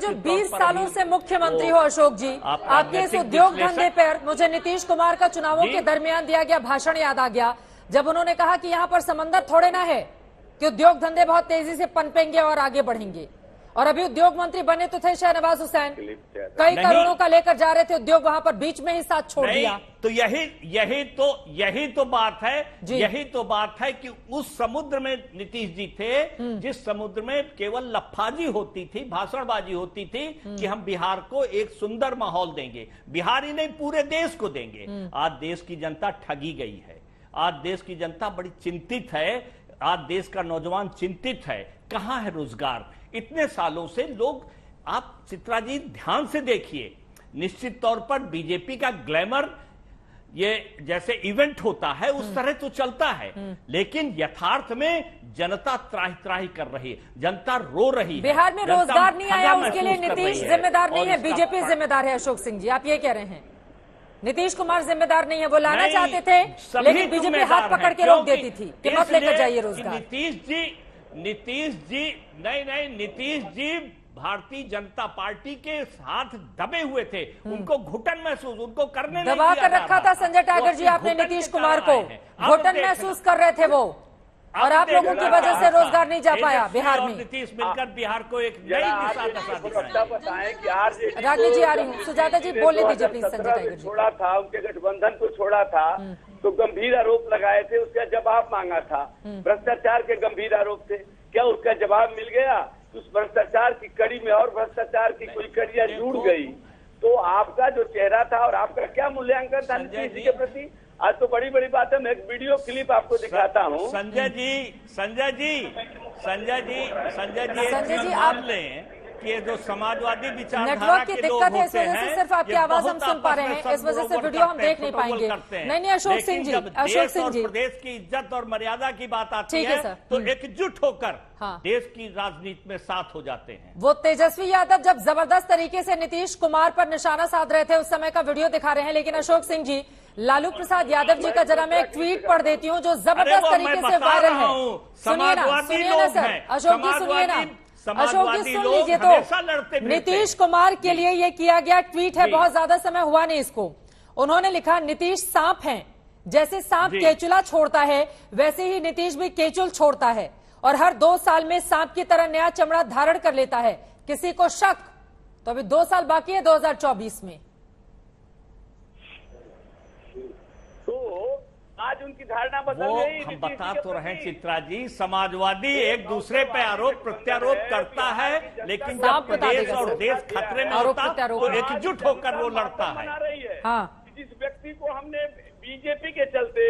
जो 20 सालों से मुख्यमंत्री हो अशोक जी, आपके इस उद्योग धंधे पर मुझे नीतीश कुमार का चुनावों के दरमियान दिया गया भाषण याद आ गया, जब उन्होंने कहा कि यहाँ पर समंदर थोड़े ना है कि उद्योग धंधे बहुत तेजी से पनपेंगे और आगे बढ़ेंगे। और अभी उद्योग मंत्री बने तो थे शहनवाज हुसैन, कई करोड़ों का लेकर जा रहे थे उद्योग, वहां पर बीच में ही साथ छोड़ दिया। तो यही तो बात है, यही तो बात है कि उस समुद्र में नीतीश जी थे जिस समुद्र में केवल लफाजी होती थी, भाषणबाजी होती थी कि हम बिहार को एक सुंदर माहौल देंगे, बिहार ही नहीं पूरे देश को देंगे। आज देश की जनता ठगी गई है, आज देश की जनता बड़ी चिंतित है, आज देश का नौजवान चिंतित है। कहां है रोजगार? इतने सालों से लोग, आप चित्रा जी ध्यान से देखिए, निश्चित तौर पर बीजेपी का ग्लैमर ये जैसे इवेंट होता है उस तरह तो चलता है, लेकिन यथार्थ में जनता त्राही त्राही कर रही है, जनता रो रही है। बिहार में रोजगार नहीं आया, उसके लिए नीतीश जिम्मेदार नहीं है, बीजेपी जिम्मेदार है। अशोक सिंह जी, आप ये कह रहे हैं नीतीश कुमार जिम्मेदार नहीं है, वो लाना चाहते थे लेकिन बीजेपी हाथ पकड़ के रोक देती थी कि मत लेकर जाइए रोजगार। नीतीश जी भारतीय जनता पार्टी के साथ दबे हुए थे, उनको घुटन महसूस, उनको करने नहीं दबा कर रखा था संजय टाइगर जी आपने नीतीश कुमार को, घुटन महसूस कर रहे थे वो, और आप लोगों की वजह से रोजगार नहीं जा पाया बिहार में। नीतीश मिलकर बिहार को एक नई दिशा बताएं कि आरजेडी रागिनी जी आ रही हूँ, सुजाता जी बोलने दीजिए प्लीज। संजय टाइगर जी छोड़ा था, उनके गठबंधन को छोड़ा था तो गंभीर आरोप लगाए थे, उसका जवाब मांगा था, भ्रष्टाचार के गंभीर आरोप थे, क्या उसका जवाब मिल गया? उस भ्रष्टाचार की कड़ी में और भ्रष्टाचार की कोई कड़ियां जुड़ गई, तो आपका जो चेहरा था और आपका क्या मूल्यांकन था नीतीश जी के प्रति? आज तो बड़ी बड़ी बात है। मैं एक वीडियो क्लिप आपको दिखाता हूँ। संजय जी आप लें कि ये जो समाजवादी विचारधारा नेटवर्क की के लोग दिक्कत है, इस होते वजह से हैं, सिर्फ आपकी आवाज हम सुन पा रहे हैं, इस वजह से वीडियो हम देख नहीं पाएंगे। नहीं अशोक सिंह जी, अशोक सिंह जी, प्रदेश की इज्जत और मर्यादा की बात आती है तो एकजुट होकर देश की राजनीति में साथ हो जाते हैं। वो तेजस्वी यादव जब जबरदस्त तरीके से नीतीश कुमार पर निशाना साध रहे थे उस समय का वीडियो दिखा रहे हैं, लेकिन अशोक सिंह जी, लालू प्रसाद यादव जी का जरा मैं एक ट्वीट पढ़ देती हूँ जो जबरदस्त तरीके से वायरल है। सुनिए ना सर, अशोक जी सुनिए ना, अशोक जी सुन लीजिए। तो नीतीश कुमार के लिए ये किया गया ट्वीट है, बहुत ज्यादा समय हुआ नहीं इसको। उन्होंने लिखा, नीतीश सांप हैं, जैसे सांप केचुला छोड़ता है वैसे ही नीतीश भी केचुल छोड़ता है और हर 2 साल में सांप की तरह नया चमड़ा धारण कर लेता है। किसी को शक? तो अभी 2 साल बाकी है 2024 में। आज उनकी धारणा बदल गई। हम बता तो रहे चित्रा जी, समाजवादी एक दूसरे पे आरोप प्रत्यारोप करता है, लेकिन जब प्रदेश और देश खतरे में होता तो एकजुट होकर वो लड़ता है। जिस व्यक्ति को हमने बीजेपी के चलते,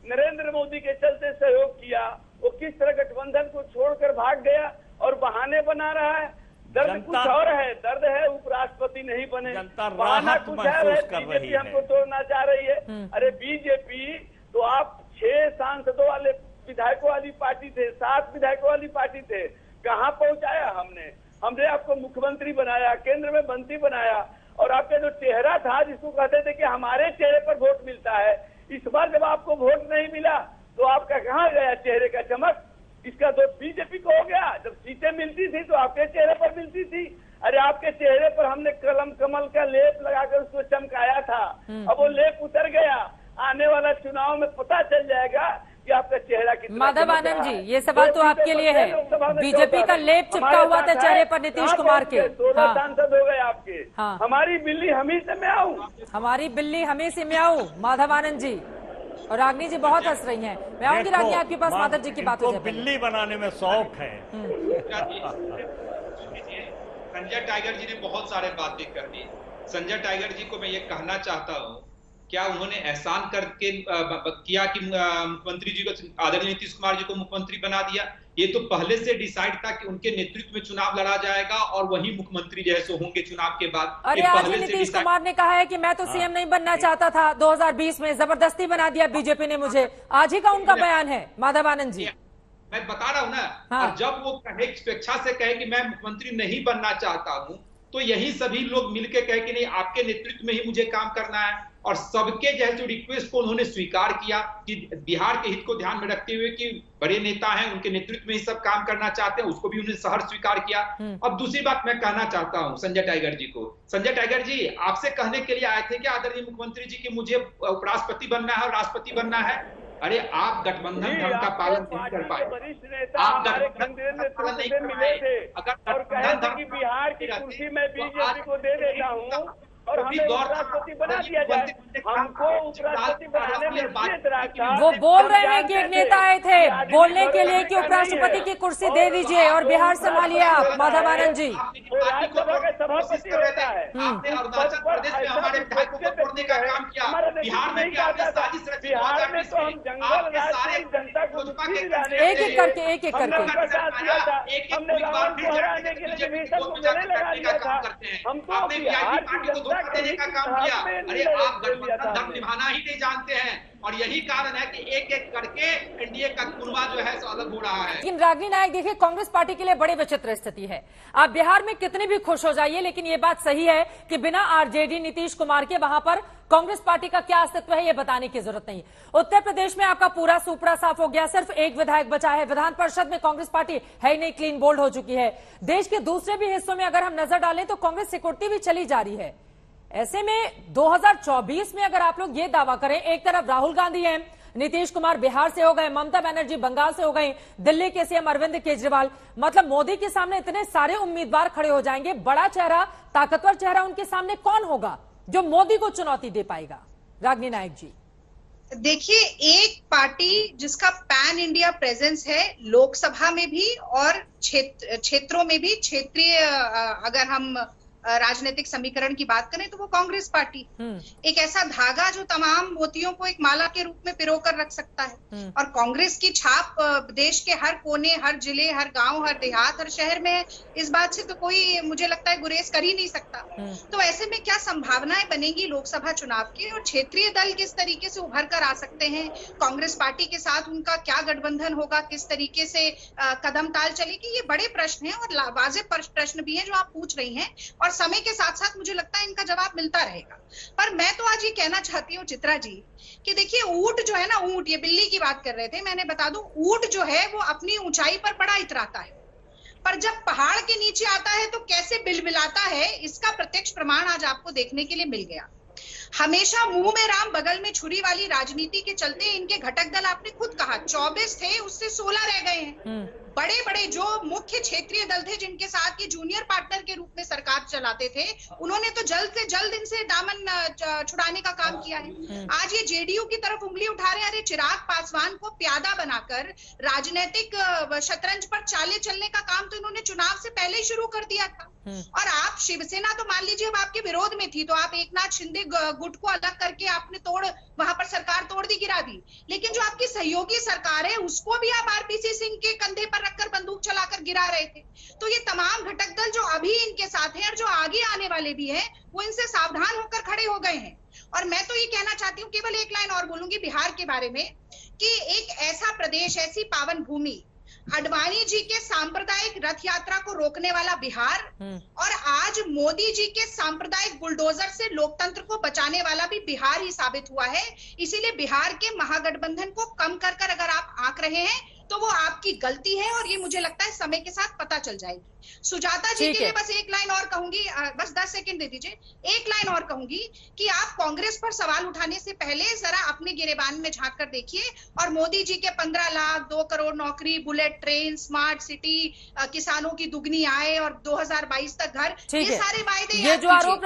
नरेंद्र मोदी के चलते सहयोग किया, वो किस तरह गठबंधन को छोड़कर भाग गया और बहाने बना रहा है। दर्द कुछ और है, दर्द है उपराष्ट्रपति नहीं बने, बहाना कुछ है, बीजेपी हमको तोड़ना चाह रही है। अरे बीजेपी तो आप 6 सांसदों वाले विधायकों वाली पार्टी थे, 7 विधायकों वाली पार्टी थे, कहां पहुंचाया हमने आपको मुख्यमंत्री बनाया, केंद्र में मंत्री बनाया, और आपका जो चेहरा था जिसको कहते थे कि हमारे चेहरे पर वोट मिलता है, इस बार जब आपको वोट नहीं मिला तो आपका कहाँ गया चेहरे का चमक? इसका तो बीजेपी को हो गया। जब सीटें मिलती थी तो आपके चेहरे पर मिलती थी। अरे आपके चेहरे पर हमने कमल का लेप लगाकर उसको चमकाया था, अब वो लेप उतर गया। आने वाला चुनाव में पता चल जाएगा कि आपका चेहरा कितना। माधव आनंद जी, ये सवाल तो आपके लिए है, बीजेपी का लेप चिपका हुआ था चेहरे पर नीतीश कुमार के। 16 सांसद हो गए आपके। हमारी बिल्ली हमी से मैं आऊँ, हमारी बिल्ली हमी से मैं आऊँ। माधव आनंद जी और रागिनी जी बहुत हंस रही हैं। मैं आऊंगी रागिनी आपके पास, माधव जी की बात हो जाए। बिल्ली बनाने में शौक है। संजय टाइगर जी ने बहुत सारे बातें कर दी। संजय टाइगर जी को मैं ये कहना चाहता हूँ, क्या उन्होंने एहसान करके किया कि मुख्यमंत्री जी को, आदरणीय नीतीश कुमार जी को मुख्यमंत्री बना दिया? ये तो पहले से डिसाइड था कि उनके नेतृत्व में चुनाव लड़ा जाएगा और वही मुख्यमंत्री जैसे होंगे चुनाव के बाद। अरे आज नीतीश कुमार ने कहा है कि मैं तो सीएम नहीं बनना चाहता था 2020 में, जबरदस्ती बना दिया बीजेपी ने मुझे। आज ही का उनका बयान है माधव आनंद जी। मैं बता रहा हूँ ना। और जब वो कहे, स्वेच्छा से कहे कि मैं मुख्यमंत्री नहीं बनना चाहता हूँ, तो यही सभी लोग मिलकर कहे कि नहीं, आपके नेतृत्व में ही मुझे काम करना है और सबके जो है जो रिक्वेस्ट को उन्होंने स्वीकार किया कि बिहार के हित को ध्यान में रखते हुए कि बड़े नेता हैं, उनके नेतृत्व में ही सब काम करना चाहते हैं, उसको भी उन्होंने सहर्ष स्वीकार किया। अब दूसरी बात मैं कहना चाहता हूं संजय टाइगर जी को, संजय टाइगर जी आपसे कहने के लिए आए थे कि आदरणीय मुख्यमंत्री जी की मुझे उपराष्ट्रपति बनना है और राष्ट्रपति बनना है। अरे आप गठबंधन धर्म का पालन नहीं कर पाए, आप गठबंधन का पालन नहीं कर पाए। अगर गठबंधन धर्म बिहार की कुर्सी में बीजेपी को दे देता हूँ और हमें उपराष्ट्रपति बना दिया जाए, हमको उपराष्ट्रपति बनाने में वो बोल रहे हैं कि एक नेता आए थे बोलने के लिए कि उपराष्ट्रपति की कुर्सी दे दीजिए और बिहार संभालिए आप। माधव आनंद जी, राज्यसभा का सभापति होता है, आपने अरुणाचल प्रदेश में हमारे विधायकों को तोड़ने का काम किया, बिहार में क्या आपने साजिश रची? बिहार में तो हम जंगल राज की जनता को एक एक करके हमने रावण को हराने के लिए विभीषण को गले लगा दिया था, हम तो बिहार की जनता देने का काम किया। अरे आप गठबंधन धर्म निभाना ही नहीं जानते हैं और यही कारण है कि एक एक करके एनडीए का कुनबा जो है सो अलग हो रहा है। लेकिन रागिनी नायक देखिए, कांग्रेस पार्टी के लिए बड़ी विचित्र स्थिति है। आप बिहार में कितने भी खुश हो जाइए, लेकिन ये बात सही है कि बिना आरजेडी नीतीश कुमार के वहां पर कांग्रेस पार्टी का क्या अस्तित्व है ये बताने की जरूरत नहीं। उत्तर प्रदेश में आपका पूरा सुपड़ा साफ हो गया, सिर्फ एक विधायक बचा है। विधान परिषद में कांग्रेस पार्टी है ही नहीं, क्लीन बोल्ड हो चुकी है। देश के दूसरे भी हिस्सों में अगर हम नजर डालें तो कांग्रेस सिकुड़ती भी चली जा रही है। ऐसे में 2024 में अगर आप लोग ये दावा करें, एक तरफ राहुल गांधी हैं, नीतीश कुमार बिहार से हो गए, ममता बनर्जी बंगाल से हो गई, दिल्ली के सीएम अरविंद केजरीवाल, मतलब मोदी के सामने इतने सारे उम्मीदवार खड़े हो जाएंगे। बड़ा चेहरा, ताकतवर चेहरा उनके सामने कौन होगा जो मोदी को चुनौती दे पाएगा? रागिनी नायक जी, देखिए, एक पार्टी जिसका पैन इंडिया प्रेजेंस है लोकसभा में भी और क्षेत्रों में भी, क्षेत्रीय अगर हम राजनीतिक समीकरण की बात करें तो वो कांग्रेस पार्टी, एक ऐसा धागा जो तमाम मोतियों को एक माला के रूप में पिरोकर रख सकता है। और कांग्रेस की छाप देश के हर कोने, हर जिले, हर गांव, हर देहात, हर शहर में है। इस बात से तो कोई, मुझे लगता है, गुरेज कर ही नहीं सकता। तो ऐसे में क्या संभावनाएं बनेंगी लोकसभा चुनाव की और क्षेत्रीय दल किस तरीके से उभर कर आ सकते हैं, कांग्रेस पार्टी के साथ उनका क्या गठबंधन होगा, किस तरीके से कदम ताल चलेगी, ये बड़े प्रश्न है और वाजिब प्रश्न भी है जो आप पूछ रही हैं। और समय के साथ साथ मुझे लगता है इनका जवाब मिलता रहेगा। पर मैं तो आज ये कहना चाहती हूँ चित्रा जी कि देखिए, ऊंट जो है ना, ऊंट, ये बिल्ली की बात कर रहे थे, मैंने बता दूं, ऊंट जो है वो अपनी ऊंचाई पर बड़ा इतराता है, पर जब पहाड़ के नीचे आता है तो कैसे बिलबिलाता है, इसका प्रत्यक्ष प्रमाण आज आपको देखने के लिए मिल गया। हमेशा मुंह में राम बगल में छुरी वाली राजनीति के चलते इनके घटक दल, आपने खुद कहा 24 थे, उससे 16 रह गए हैं। बड़े बड़े जो मुख्य क्षेत्रीय दल थे जिनके साथ ये जूनियर पार्टनर के रूप में सरकार चलाते थे, उन्होंने तो जल्द से जल्द इनसे दामन छुड़ाने का काम किया है। आज ये जेडीयू की तरफ उंगली उठा रहे हैं। अरे चिराग पासवान को प्यादा बनाकर राजनीतिक शतरंज पर चाले चलने का काम तो इन्होंने चुनाव से पहले ही शुरू कर दिया था। और आप शिवसेना तो मान लीजिए अब आपके विरोध में थी, तो आप एकनाथ शिंदे गुट को अलग करके आपने वहां पर सरकार तोड़ दी, गिरा दी। लेकिन जो आपकी सहयोगी सरकार है उसको भी आप आरपीसी सिंह के कंधे पर रखकर बंदूक चलाकर गिरा रहे थे। तो ये तमाम घटक दल जो अभी इनके साथ हैं और जो आगे आने वाले भी हैं, वो इनसे सावधान होकर खड़े हो गए हैं। और मैं तो ये कहना चाहती हूँ, केवल एक लाइन और बोलूंगी बिहार के बारे में, कि एक ऐसा प्रदेश, ऐसी पावन भूमि, अडवाणी जी के सांप्रदायिक रथ यात्रा को रोकने वाला बिहार और आज मोदी जी के सांप्रदायिक बुलडोजर से लोकतंत्र को बचाने वाला भी बिहार ही साबित हुआ है। इसीलिए बिहार के महागठबंधन को कम कर अगर आप आंक रहे हैं तो वो आपकी गलती है और ये मुझे लगता है समय के साथ पता चल जाएगी। सुजाता जी के लिए बस एक लाइन और कहूंगी, बस 10 सेकंड दे दीजिए, एक लाइन और कहूंगी कि आप कांग्रेस पर सवाल उठाने से पहले जरा अपने गिरेबान में झांक कर देखिए और मोदी जी के 15 लाख, 2 करोड़ नौकरी, बुलेट ट्रेन, स्मार्ट सिटी, किसानों की दुगनी आय और 2022 तक घर, ये सारे वायदे ये जो आरोप